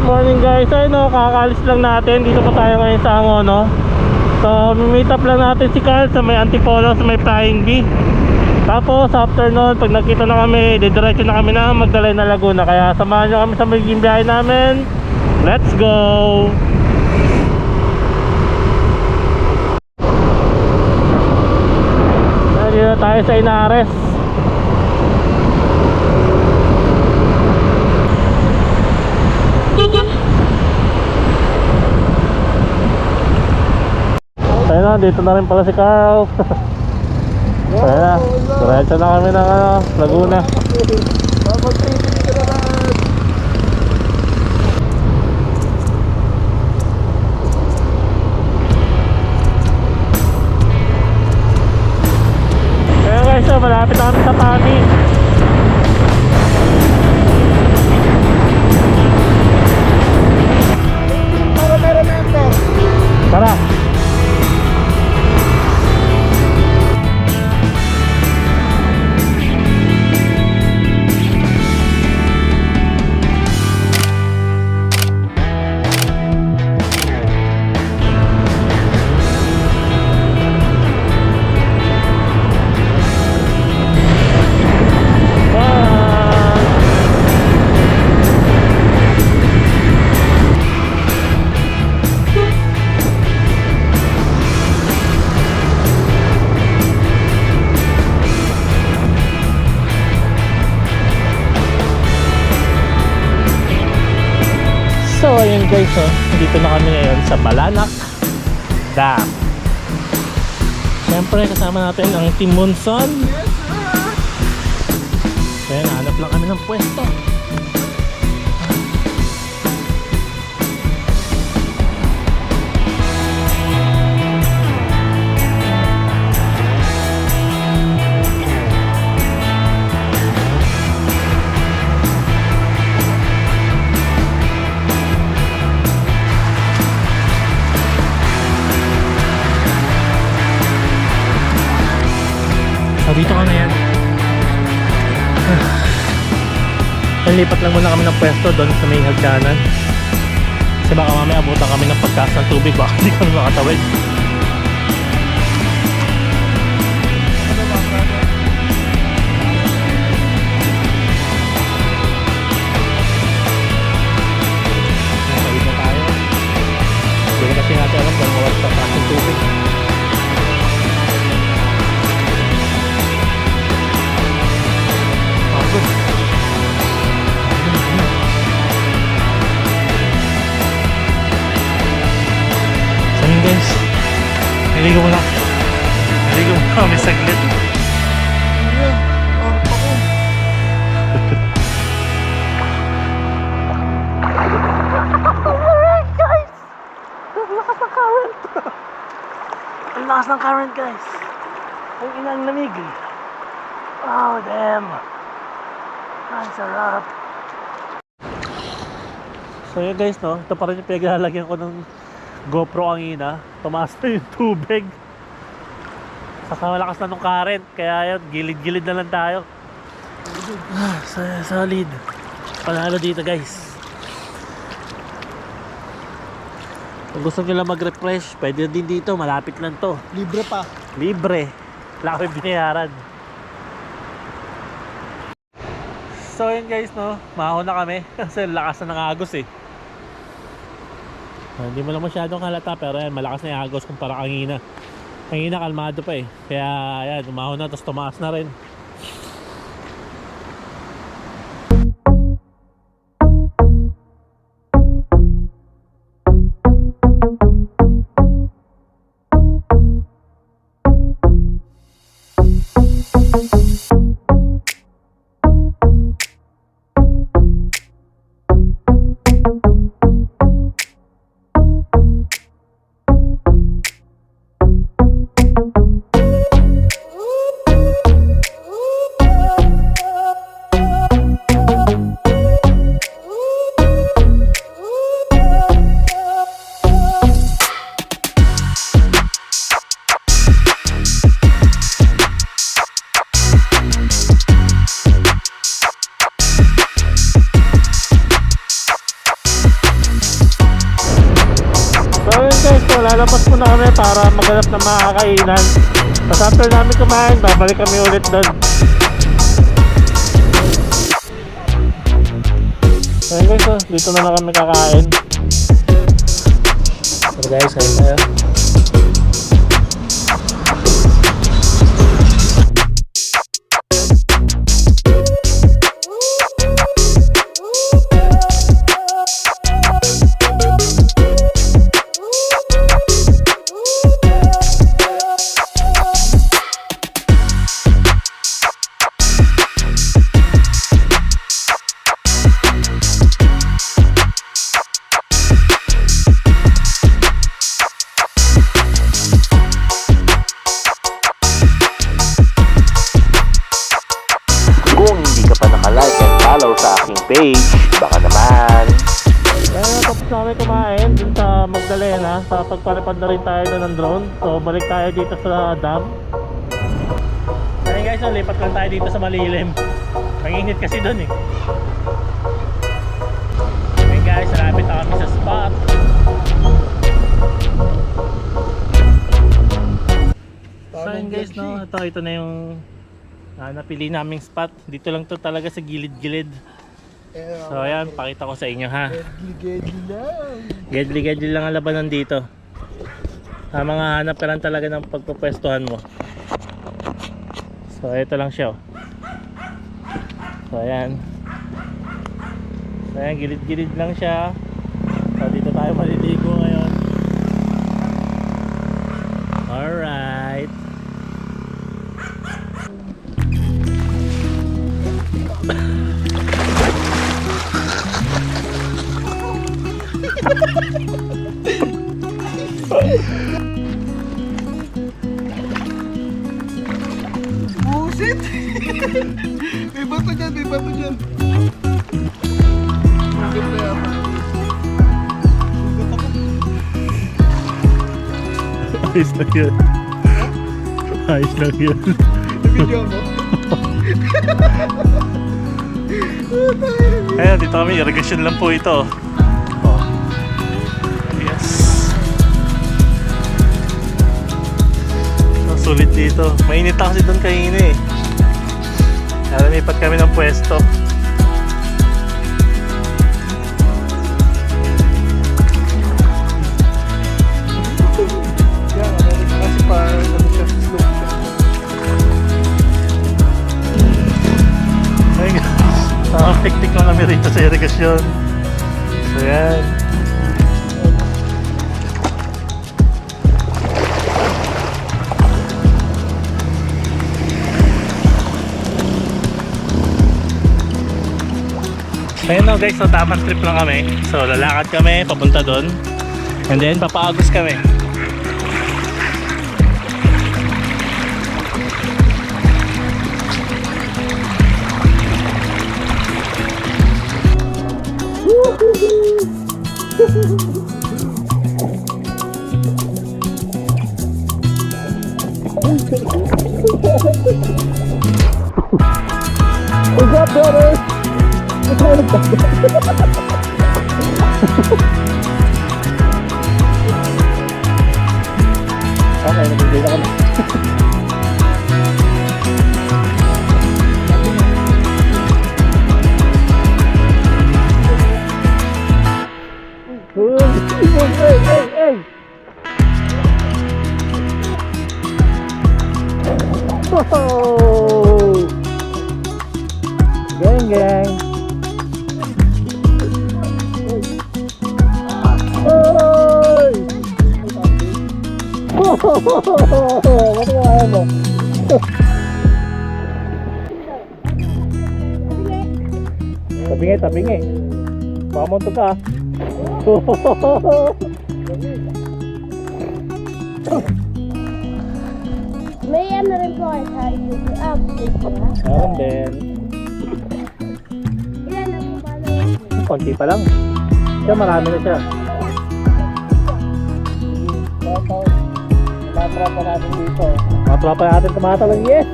Morning guys, ay no, kakaalis lang natin. Dito pa tayo ngayon sa Angono. So, meet up lang natin si Carl sa may Antipolo, sa may Flying B. Tapos, after nun, pag nakita na kami, didiretso na kami na Magdalena na Laguna. Kaya samahan nyo kami sa magiging biyahe namin. Let's go! Dito tayo sa Inares. Ayun na, dito na rin pala si Carl. Ayun na, diretso na kami ng Laguna. Ayun guys, so malapit na kami sa Pami. Tara! So ayun guys, dito na kami ngayon sa Balanak Dam. Siyempre kasama natin ang Team Monson. Kaya nahanap lang kami ng pwesto. Dito ka na yan. Lipat lang muna kami ng pwesto doon sa may hagdanan. Kasi baka mamaya abutan kami ng pagkas ng tubig. Baka hindi kami makatawid. Tawid na tayo. Hindi na kasi natin alam kung mawag sa pras ng tubig. Guys, naligo mo lang. Naligo mo kami saglit. Alright guys, ang lakas ng current. Ang lakas ng current guys. Ang inang lamig. Oh damn. Ang sarap. So yun guys, no, ito pa rin yung pinaglalagyan ko ng GoPro ang ina, tumaas na yung tubig. Saka malakas na nung current. Kaya yun, gilid-gilid na lang tayo. Solid. Panalo dito guys. Kung gusto nyo lang mag-refresh, pwede din dito, malapit lang to. Libre pa. Libre. Wala kami binayaran. So yun guys, no, mahon na kami. Kasi lakas na ng agos eh. Hindi mo lang masyadong halata, pero yan, malakas na yung agos kumpara kanina. Kanina kalmado pa eh. Kaya yan, umahon na, tapos tumaas na rin. lalabas muna kami para maghanap ng mga kakainan. Tapos after namin kumain, babalik kami ulit doon. So guys, dito na lang kami kakain. So guys, kain tayo. Page, baka naman. Kaya tapos namin kumain dun sa Magdalena. Sa pagpalipad na rin tayo doon ng drone. So balik tayo dito sa dam. Kaya guys, lipat lang tayo dito sa malilim. Manginit kasi doon eh. Okay guys, malapit na kami sa spot. So yun guys, no, ito na yung napili naming spot. Dito lang to talaga sa gilid-gilid. So ayan, pakita ko sa inyo ha. Gedli lang ang labanan dito. Mga hanap ka lang talaga ng pagpupwestuhan mo. So ito lang siya. So ayan. So ayan, gilid-gilid lang siya. So dito tayo maliligo ngayon. Alright. Buset! May bato dyan, may bato dyan. Bakit na yan? Ayos lang yun. Ayos lang yun. Video mo? Ayan, dito kami, irrigation lang po ito. Oh. Yes. So, sulit dito. Mainit kasi doon kanina eh. Kaya lumipat kami ng pwesto. Kasi parang ano siya, slow siya. Ay guys, nakapiktik lang kami rito sa irrigation. So yan. Ayun na guys, so tamang trip lang kami. So lalakad kami papunta doon. And then papaagos kami. What's up, brother? What's up, Okay, nagbibigay na kami. Hey! Whoa! Gang! Hey! What are you? Tabingi. Pamunto ka. May ano rin po kayo sa YouTube update na. Meron din. Ilan na po pala? Konti pa lang. Siya marami na siya. Mga tropa natin dito. Mga tropa natin tumatawag. Yes!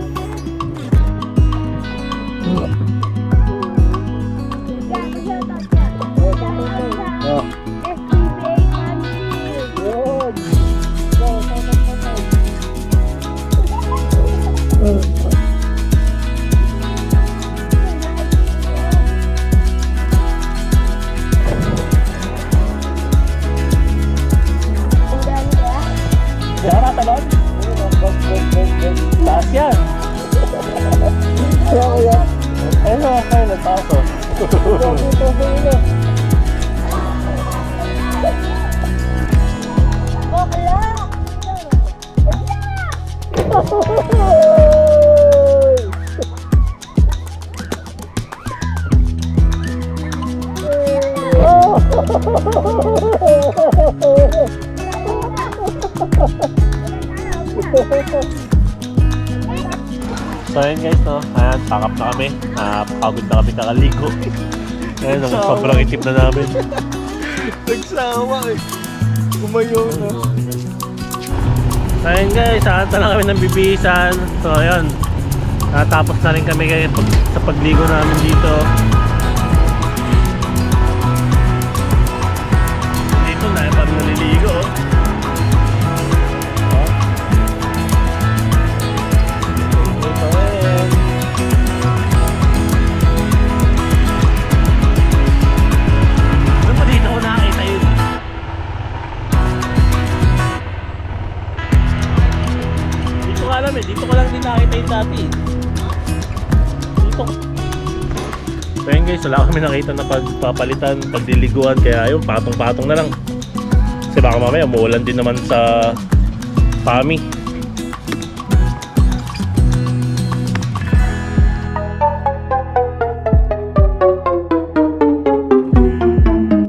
Shoutout ka. Shoutout ka. Oh. SBA Country. Yun! Tuhuli. Bakla! So ayun guys, no? Ayan, pack up na kami. Pagod na kami kakaligo. Ayan, sobrang itip na namin. Nagsawa eh. Kumayo na. So ayun guys, anta lang kami ng bibisan. So ayun, natapos na rin kami guys sa pagligo namin dito. Dito na yung pag naliligo. Ito ayun. Ano ba dito ko nakakita yun? Dito ka alam eh, dito ko lang din nakita yung dati. Dito. So yun guys, wala kami nakita na pagpapalitan, pagdiliguan, kaya yun, patong-patong na lang. Kasi baka mamaya umuulan din naman sa Pami.